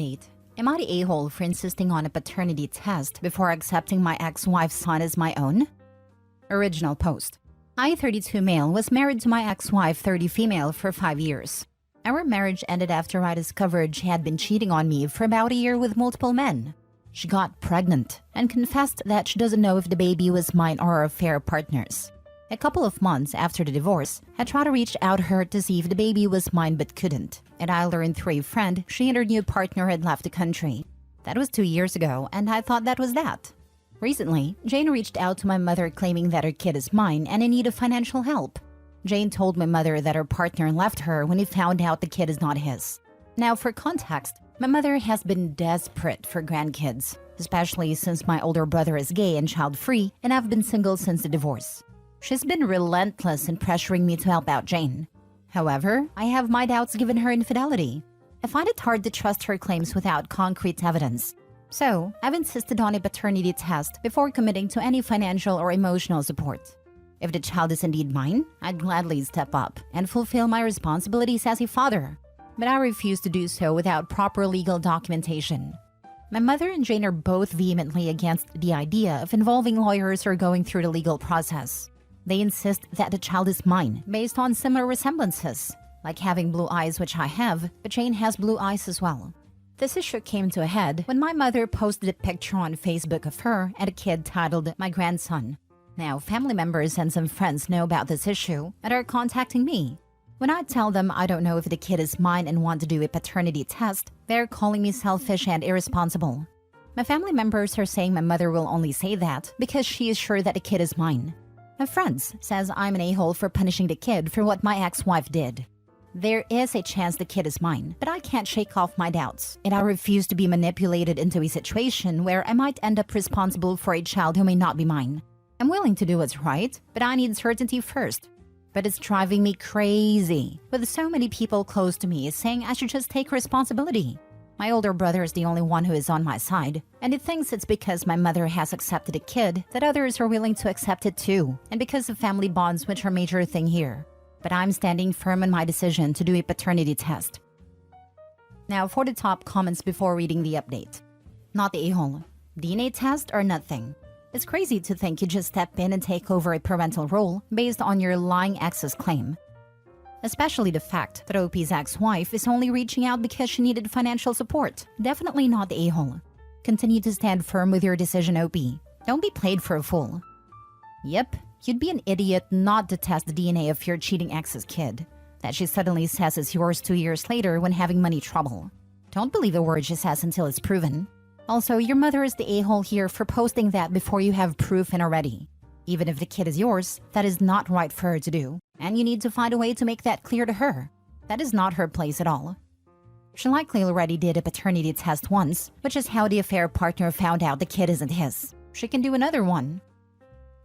update. Am I the a-hole for insisting on a paternity test before accepting my ex-wife's son as my own? Original post. I, 32 male, was married to my ex-wife, 30 female, for 5 years. Our marriage ended after I discovered she had been cheating on me for about a year with multiple men. She got pregnant and confessed that she doesn't know if the baby was mine or affair partners. A couple of months after the divorce, I tried to reach out to her to see if the baby was mine but couldn't. And I learned through a friend she and her new partner had left the country. That was 2 years ago, and I thought that was that. Recently, Jane reached out to my mother claiming that her kid is mine and in need of financial help. Jane told my mother that her partner left her when he found out the kid is not his. Now, for context, my mother has been desperate for grandkids, especially since my older brother is gay and child-free, and I've been single since the divorce. She's been relentless in pressuring me to help out Jane. However, I have my doubts given her infidelity. I find it hard to trust her claims without concrete evidence. So, I've insisted on a paternity test before committing to any financial or emotional support. If the child is indeed mine, I'd gladly step up and fulfill my responsibilities as a father. But I refuse to do so without proper legal documentation. My mother and Jane are both vehemently against the idea of involving lawyers or going through the legal process. They insist that the child is mine based on similar resemblances, like having blue eyes, which I have, but Jane has blue eyes as well. This issue came to a head when my mother posted a picture on Facebook of her and a kid titled My Grandson. Now, family members and some friends know about this issue and are contacting me. When I tell them I don't know if the kid is mine and want to do a paternity test, they're calling me selfish and irresponsible. My family members are saying my mother will only say that because she is sure that the kid is mine. My friends says I'm an a-hole for punishing the kid for what my ex-wife did. There is a chance the kid is mine, but I can't shake off my doubts, and I refuse to be manipulated into a situation where I might end up responsible for a child who may not be mine. I'm willing to do what's right, but I need certainty first. But it's driving me crazy, with so many people close to me saying I should just take responsibility. My older brother is the only one who is on my side, and he thinks it's because my mother has accepted a kid that others are willing to accept it too, and because of family bonds, which are a major thing here. But I'm standing firm in my decision to do a paternity test. Now for the top comments before reading the update. Not the a-hole. DNA test or nothing. It's crazy to think you just step in and take over a parental role based on your lying ex's claim. Especially the fact that OP's ex-wife is only reaching out because she needed financial support. Definitely not the a-hole. Continue to stand firm with your decision, OP. Don't be played for a fool. Yep, you'd be an idiot not to test the DNA of your cheating ex's kid that she suddenly says is yours 2 years later when having money trouble. Don't believe a word she says until it's proven. Also, your mother is the a-hole here for posting that before you have proof and already. Even if the kid is yours, that is not right for her to do, and you need to find a way to make that clear to her. That is not her place at all. She likely already did a paternity test once, which is how the affair partner found out the kid isn't his. She can do another one.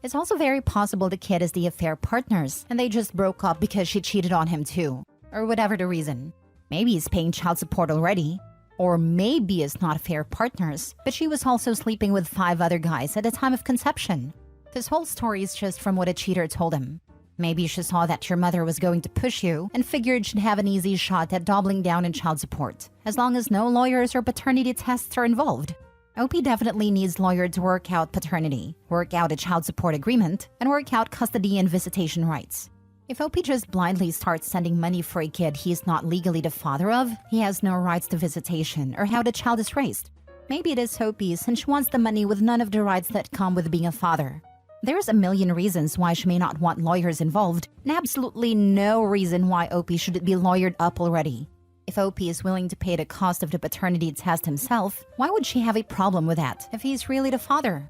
It's also very possible the kid is the affair partner's, and they just broke up because she cheated on him too, or whatever the reason. Maybe he's paying child support already. Or maybe it's not affair partners, but she was also sleeping with 5 other guys at the time of conception. This whole story is just from what a cheater told him. Maybe she saw that your mother was going to push you and figured she'd have an easy shot at doubling down in child support, as long as no lawyers or paternity tests are involved. OP definitely needs lawyer to work out paternity, work out a child support agreement, and work out custody and visitation rights. If OP just blindly starts sending money for a kid he is not legally the father of, he has no rights to visitation or how the child is raised. Maybe it is OP since she wants the money with none of the rights that come with being a father. There's a million reasons why she may not want lawyers involved, and absolutely no reason why OP should be lawyered up already. If OP is willing to pay the cost of the paternity test himself, why would she have a problem with that if he's really the father?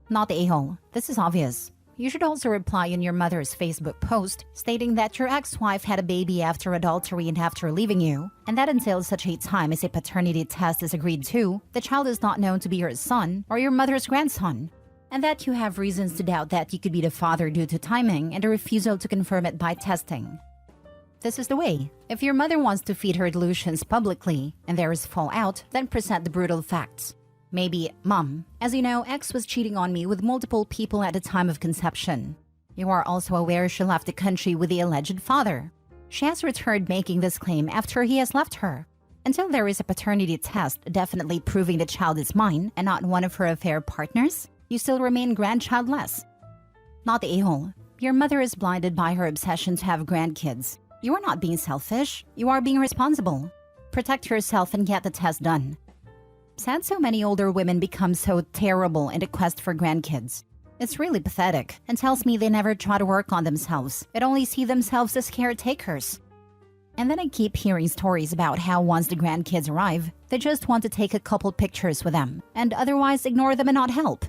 Not the a-hole. This is obvious. You should also reply in your mother's Facebook post stating that your ex-wife had a baby after adultery and after leaving you, and that until such a time as a paternity test is agreed to, the child is not known to be your son or your mother's grandson, and that you have reasons to doubt that you could be the father due to timing and a refusal to confirm it by testing. This is the way. If your mother wants to feed her delusions publicly and there is fallout, then present the brutal facts. Maybe, Mom, as you know, X was cheating on me with multiple people at the time of conception. You are also aware she left the country with the alleged father. She has returned making this claim after he has left her. Until there is a paternity test definitely proving the child is mine and not one of her affair partners, you still remain grandchildless. Not the a-hole. Your mother is blinded by her obsession to have grandkids. You are not being selfish. You are being responsible. Protect yourself and get the test done. Sad so many older women become so terrible in the quest for grandkids. It's really pathetic and tells me they never try to work on themselves, but only see themselves as caretakers. And then I keep hearing stories about how once the grandkids arrive, they just want to take a couple pictures with them and otherwise ignore them and not help.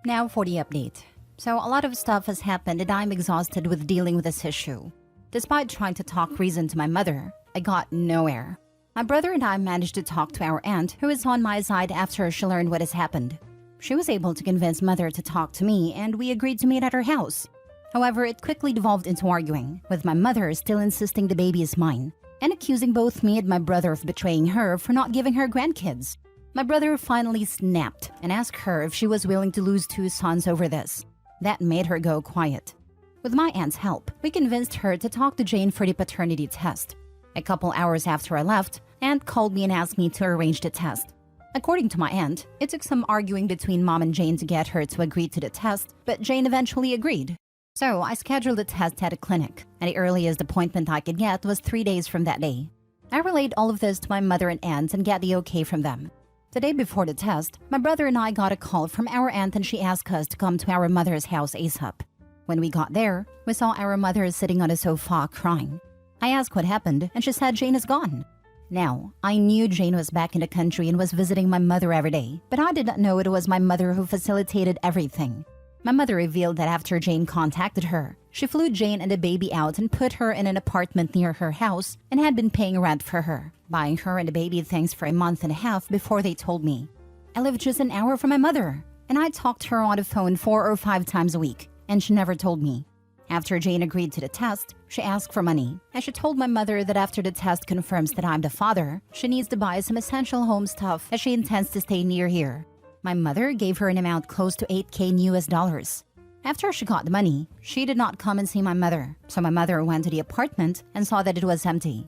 Now for the update. So a lot of stuff has happened and I'm exhausted with dealing with this issue. Despite trying to talk reason to my mother, I got nowhere. My brother and I managed to talk to our aunt, who is on my side after she learned what has happened. She was able to convince mother to talk to me and we agreed to meet at her house. However, it quickly devolved into arguing, with my mother still insisting the baby is mine, and accusing both me and my brother of betraying her for not giving her grandkids. My brother finally snapped and asked her if she was willing to lose 2 sons over this. That made her go quiet. With my aunt's help, we convinced her to talk to Jane for the paternity test. A couple hours after I left, Aunt called me and asked me to arrange the test. According to my aunt, it took some arguing between Mom and Jane to get her to agree to the test, but Jane eventually agreed. So I scheduled the test at a clinic, and the earliest appointment I could get was 3 days from that day. I relayed all of this to my mother and aunt and got the okay from them. The day before the test, my brother and I got a call from our aunt and she asked us to come to our mother's house ASAP. When we got there, we saw our mother sitting on a sofa crying. I asked what happened and she said Jane is gone. Now, I knew Jane was back in the country and was visiting my mother every day, but I did not know it was my mother who facilitated everything. My mother revealed that after Jane contacted her, she flew Jane and the baby out and put her in an apartment near her house and had been paying rent for her, buying her and the baby things for a month and a half before they told me. I lived just an hour from my mother, and I talked to her on the phone 4 or 5 times a week, and she never told me. After Jane agreed to the test, she asked for money, and she told my mother that after the test confirms that I'm the father, she needs to buy some essential home stuff as she intends to stay near here. My mother gave her an amount close to $8,000 in US dollars. After she got the money, she did not come and see my mother, so my mother went to the apartment and saw that it was empty.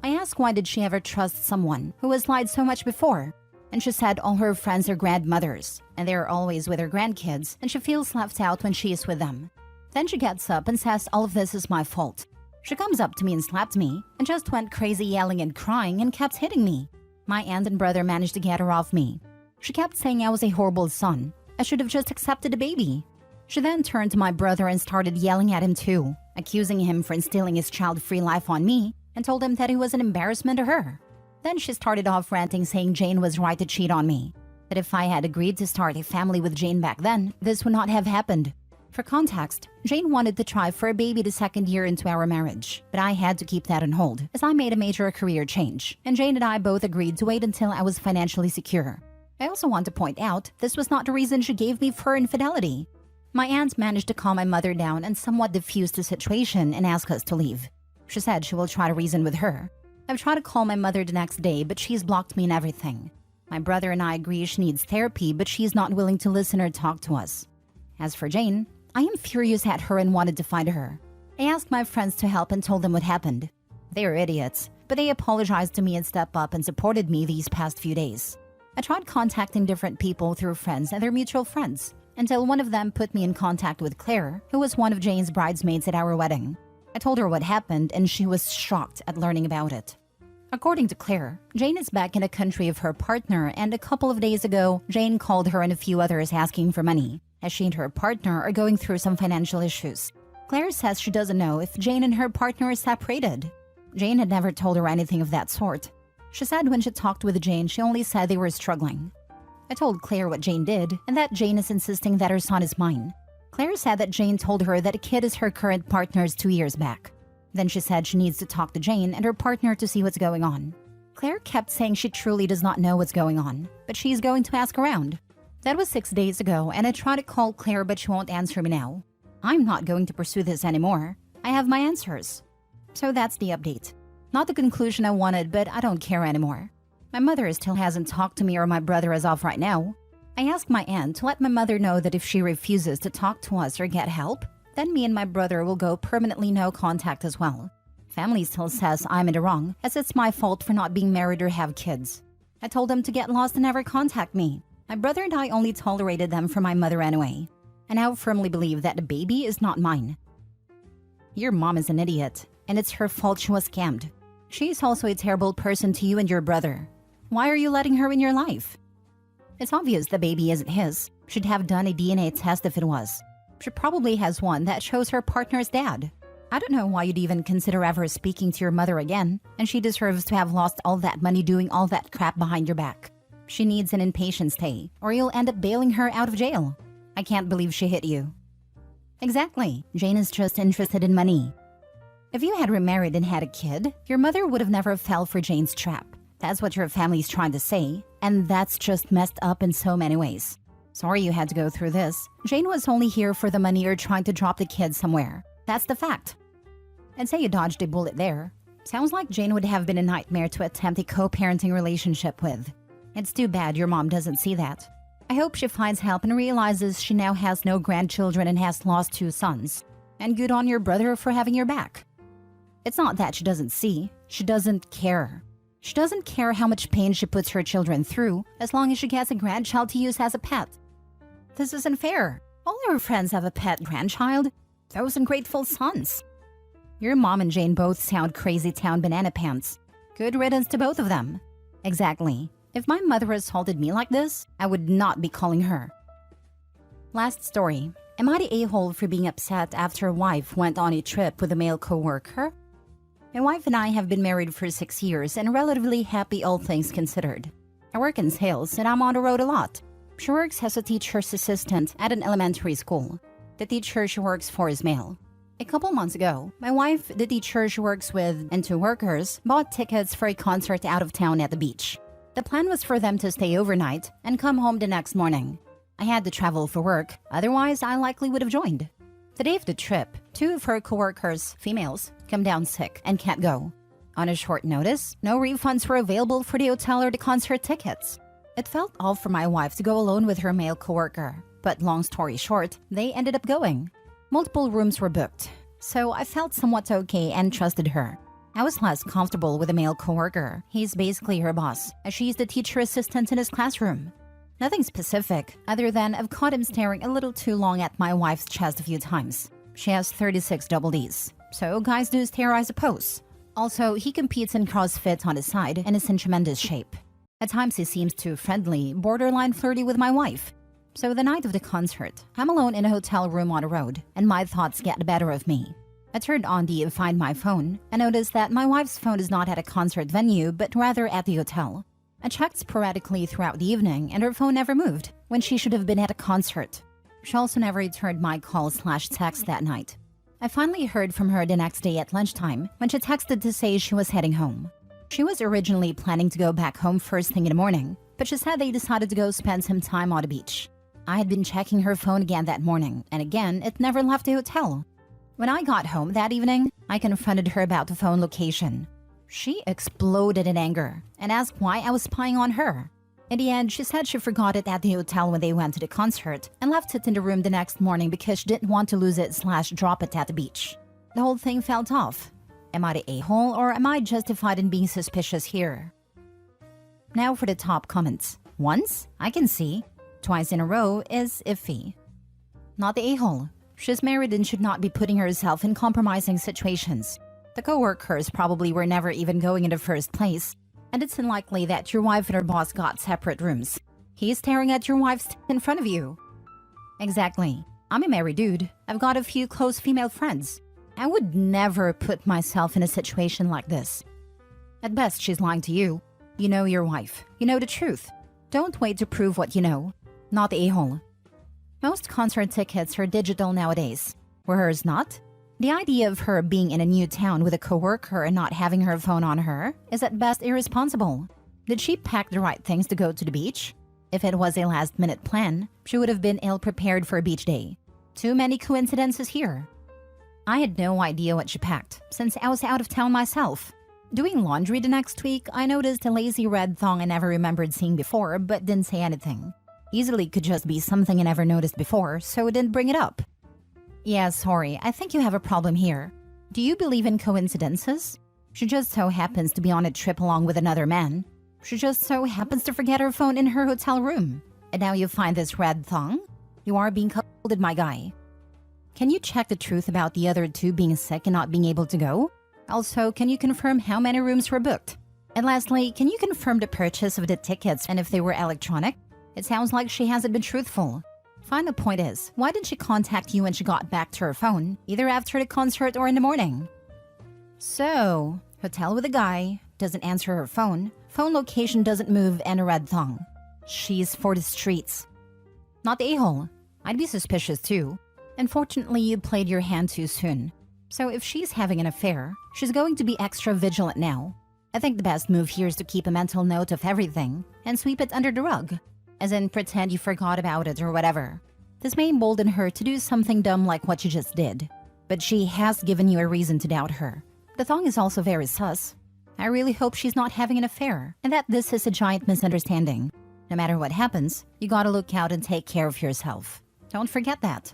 I asked why did she ever trust someone who has lied so much before? And she said all her friends are grandmothers, and they are always with her grandkids, and she feels left out when she is with them. Then she gets up and says all of this is my fault. She comes up to me and slapped me, and just went crazy yelling and crying and kept hitting me. My aunt and brother managed to get her off me. She kept saying I was a horrible son. I should have just accepted the baby. She then turned to my brother and started yelling at him too, accusing him for instilling his child-free life on me and told him that he was an embarrassment to her. Then she started off ranting saying Jane was right to cheat on me. That if I had agreed to start a family with Jane back then, this would not have happened. For context, Jane wanted to try for a baby the 2nd year into our marriage, but I had to keep that on hold as I made a major career change, and Jane and I both agreed to wait until I was financially secure. I also want to point out this was not the reason she gave me for infidelity. My aunt managed to calm my mother down and somewhat diffuse the situation and ask us to leave. She said she will try to reason with her. I've tried to call my mother the next day, but she's blocked me and everything. My brother and I agree she needs therapy, but she's not willing to listen or talk to us. As for Jane, I am furious at her and wanted to find her. I asked my friends to help and told them what happened. They are idiots, but they apologized to me and stepped up and supported me these past few days. I tried contacting different people through friends and their mutual friends, until one of them put me in contact with Claire, who was one of Jane's bridesmaids at our wedding. I told her what happened and she was shocked at learning about it. According to Claire, Jane is back in the country of her partner, and a couple of days ago, Jane called her and a few others asking for money, as she and her partner are going through some financial issues. Claire says she doesn't know if Jane and her partner are separated. Jane had never told her anything of that sort. She said when she talked with Jane, she only said they were struggling. I told Claire what Jane did and that Jane is insisting that her son is mine. Claire said that Jane told her that a kid is her current partner's 2 years back. Then she said she needs to talk to Jane and her partner to see what's going on. Claire kept saying she truly does not know what's going on, but she's going to ask around. That was 6 days ago, and I tried to call Claire, but she won't answer me now. I'm not going to pursue this anymore. I have my answers. So that's the update. Not the conclusion I wanted, but I don't care anymore. My mother still hasn't talked to me or my brother as of right now. I asked my aunt to let my mother know that if she refuses to talk to us or get help, then me and my brother will go permanently no contact as well. Family still says I'm in the wrong, as it's my fault for not being married or have kids. I told them to get lost and never contact me. My brother and I only tolerated them for my mother anyway. I now firmly believe that the baby is not mine. Your mom is an idiot, and it's her fault she was scammed. She's also a terrible person to you and your brother. Why are you letting her in your life? It's obvious the baby isn't his. Should have done a DNA test if it was. She probably has one that shows her partner's dad. I don't know why you'd even consider ever speaking to your mother again, and she deserves to have lost all that money doing all that crap behind your back. She needs an inpatient stay, or you'll end up bailing her out of jail. I can't believe she hit you. Exactly. Jane is just interested in money. If you had remarried and had a kid, your mother would have never fell for Jane's trap. That's what your family's trying to say, and that's just messed up in so many ways. Sorry you had to go through this. Jane was only here for the money or trying to drop the kid somewhere. That's the fact. I'd say you dodged a bullet there. Sounds like Jane would have been a nightmare to attempt a co-parenting relationship with. It's too bad your mom doesn't see that. I hope she finds help and realizes she now has no grandchildren and has lost 2 sons. And good on your brother for having your back. It's not that she doesn't see, she doesn't care. She doesn't care how much pain she puts her children through, as long as she gets a grandchild to use as a pet. This isn't fair. All her friends have a pet grandchild. Those ungrateful sons. Your mom and Jane both sound crazy town banana pants. Good riddance to both of them. Exactly. If my mother assaulted me like this, I would not be calling her. Last story. Am I the a-hole for being upset after a wife went on a trip with a male co-worker? My wife and I have been married for 6 years and relatively happy, all things considered. I work in sales and I'm on the road a lot. She works as a teacher's assistant at an elementary school. The teacher she works for is male. A couple months ago, my wife, the teacher she works with, and 2 workers bought tickets for a concert out of town at the beach. The plan was for them to stay overnight and come home the next morning. I had to travel for work, otherwise I likely would have joined. The day of the trip, 2 of her co-workers, females, come down sick and can't go. On a short notice, no refunds were available for the hotel or the concert tickets. It felt off for my wife to go alone with her male co-worker, but long story short, they ended up going. Multiple rooms were booked, so I felt somewhat okay and trusted her. I was less comfortable with a male co-worker. He's basically her boss, as she's the teacher assistant in his classroom. Nothing specific, other than I've caught him staring a little too long at my wife's chest a few times. She has 36 double Ds, so guys do stare, I suppose. Also, he competes in CrossFit on the side and is in tremendous shape. At times he seems too friendly, borderline flirty with my wife. So the night of the concert, I'm alone in a hotel room on the road, and my thoughts get the better of me. I turned on the Find My phone and noticed that my wife's phone is not at a concert venue, but rather at the hotel. I checked sporadically throughout the evening, and her phone never moved, when she should have been at a concert. She also never returned my call/text that night. I finally heard from her the next day at lunchtime, when she texted to say she was heading home. She was originally planning to go back home first thing in the morning, but she said they decided to go spend some time on the beach. I had been checking her phone again that morning, and again, it never left the hotel. When I got home that evening, I confronted her about the phone location. She exploded in anger and asked why I was spying on her. In the end, she said she forgot it at the hotel when they went to the concert and left it in the room the next morning because she didn't want to lose it/drop it at the beach. The whole thing felt off. Am I the a-hole, or am I justified in being suspicious here? Now for the top comments. Once, I can see. Twice in a row is iffy. Not the a-hole. She's married and should not be putting herself in compromising situations. The co-workers probably were never even going in the first place, and it's unlikely that your wife and her boss got separate rooms. He's staring at your wife's in front of you. Exactly. I'm a married dude. I've got a few close female friends. I would never put myself in a situation like this. At best, she's lying to you. You know your wife. You know the truth. Don't wait to prove what you know. Not the a-hole. Most concert tickets are digital nowadays. Were hers not? The idea of her being in a new town with a coworker and not having her phone on her is at best irresponsible. Did she pack the right things to go to the beach? If it was a last-minute plan, she would have been ill-prepared for a beach day. Too many coincidences here. I had no idea what she packed, since I was out of town myself. Doing laundry the next week, I noticed a lazy red thong I never remembered seeing before, but didn't say anything. Easily could just be something I never noticed before, so I didn't bring it up. Yeah, sorry, I think you have a problem here. Do you believe in coincidences? She just so happens to be on a trip along with another man. She just so happens to forget her phone in her hotel room. And now you find this red thong? You are being cold, my guy. Can you check the truth about the other two being sick and not being able to go? Also, can you confirm how many rooms were booked? And lastly, can you confirm the purchase of the tickets and if they were electronic? It sounds like she hasn't been truthful. Final point is, why did she contact you when she got back to her phone, either after the concert or in the morning? So, hotel with a guy, doesn't answer her phone location doesn't move, and a red thong. She's for the streets. Not the a-hole. I'd be suspicious too. Unfortunately, you played your hand too soon. So if she's having an affair, she's going to be extra vigilant now. I think the best move here is to keep a mental note of everything and sweep it under the rug. As in, pretend you forgot about it or whatever. This may embolden her to do something dumb like what you just did. But she has given you a reason to doubt her. The thong is also very sus. I really hope she's not having an affair and that this is a giant misunderstanding. No matter what happens, you gotta look out and take care of yourself. Don't forget that.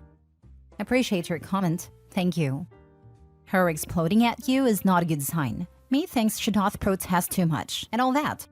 Appreciate your comment. Thank you. Her exploding at you is not a good sign. Me thinks she doth protest too much and all that.